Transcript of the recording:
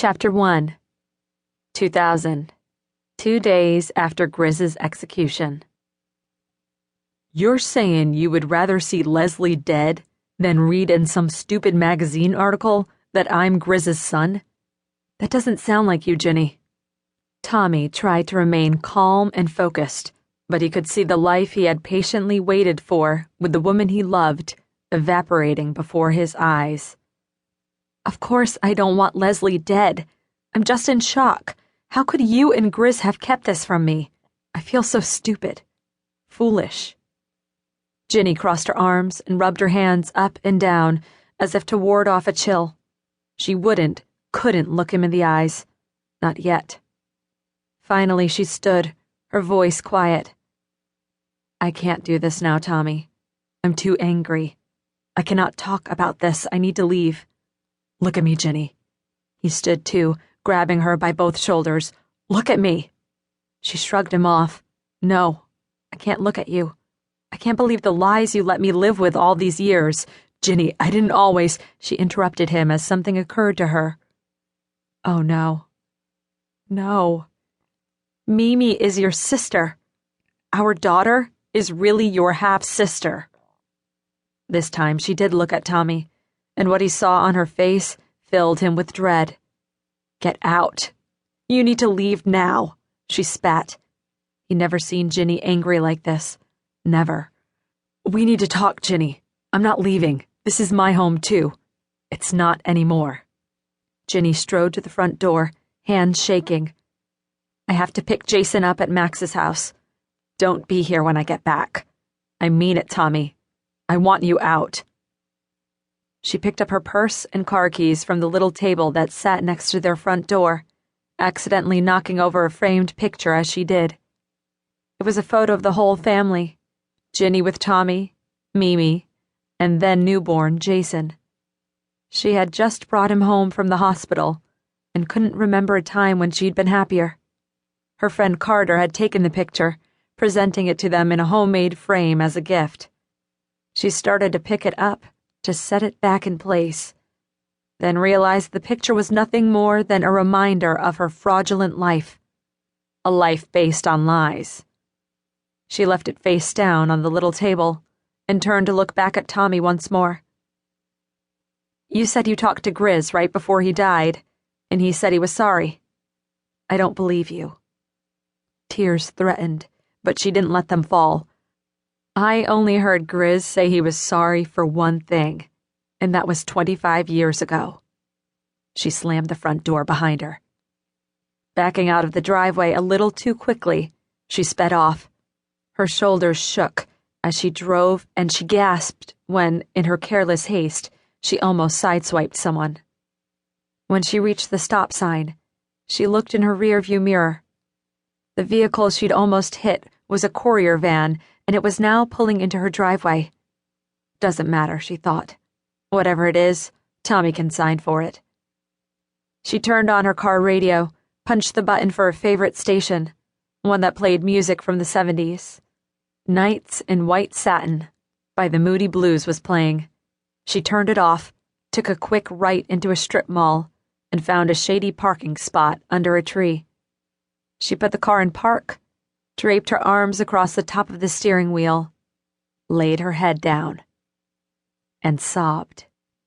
Chapter 1, 2000. 2 days after Grizz's execution. You're saying you would rather see Leslie dead than read in some stupid magazine article that I'm Grizz's son? That doesn't sound like you, Ginny. Tommy tried to remain calm and focused, but he could see the life he had patiently waited for with the woman he loved evaporating before his eyes. Of course I don't want Leslie dead. I'm just in shock. How could you and Grizz have kept this from me? I feel so stupid. Foolish. Ginny crossed her arms and rubbed her hands up and down as if to ward off a chill. She couldn't look him in the eyes. Not yet. Finally she stood, her voice quiet. I can't do this now, Tommy. I'm too angry. I cannot talk about this. I need to leave. Look at me, Ginny. He stood too, grabbing her by both shoulders. Look at me. She shrugged him off. No, I can't look at you. I can't believe the lies you let me live with all these years. Ginny, I didn't always. She interrupted him as something occurred to her. Oh, no. No. Mimi is your sister. Our daughter is really your half-sister. This time she did look at Tommy, and what he saw on her face filled him with dread. Get out. You need to leave now, she spat. He'd never seen Ginny angry like this. Never. We need to talk, Ginny. I'm not leaving. This is my home, too. It's not anymore. Ginny strode to the front door, hands shaking. I have to pick Jason up at Max's house. Don't be here when I get back. I mean it, Tommy. I want you out. She picked up her purse and car keys from the little table that sat next to their front door, accidentally knocking over a framed picture as she did. It was a photo of the whole family, Ginny with Tommy, Mimi, and then newborn Jason. She had just brought him home from the hospital and couldn't remember a time when she'd been happier. Her friend Carter had taken the picture, presenting it to them in a homemade frame as a gift. She started to pick it up, to set it back in place, then realized the picture was nothing more than a reminder of her fraudulent life, a life based on lies. She left it face down on the little table and turned to look back at Tommy once more. You said you talked to Grizz right before he died, and he said he was sorry. I don't believe you. Tears threatened, but she didn't let them fall. I only heard Grizz say he was sorry for one thing, and that was 25 years ago. She slammed the front door behind her. Backing out of the driveway a little too quickly, she sped off. Her shoulders shook as she drove, and she gasped when, in her careless haste, she almost sideswiped someone. When she reached the stop sign, she looked in her rearview mirror. The vehicle she'd almost hit was a courier van, and it was now pulling into her driveway. Doesn't matter, she thought. Whatever it is, Tommy can sign for it. She turned on her car radio, punched the button for her favorite station, one that played music from the 70s. Nights in White Satin by the Moody Blues was playing. She turned it off, took a quick right into a strip mall, and found a shady parking spot under a tree. She put the car in park, draped her arms across the top of the steering wheel, laid her head down, and sobbed.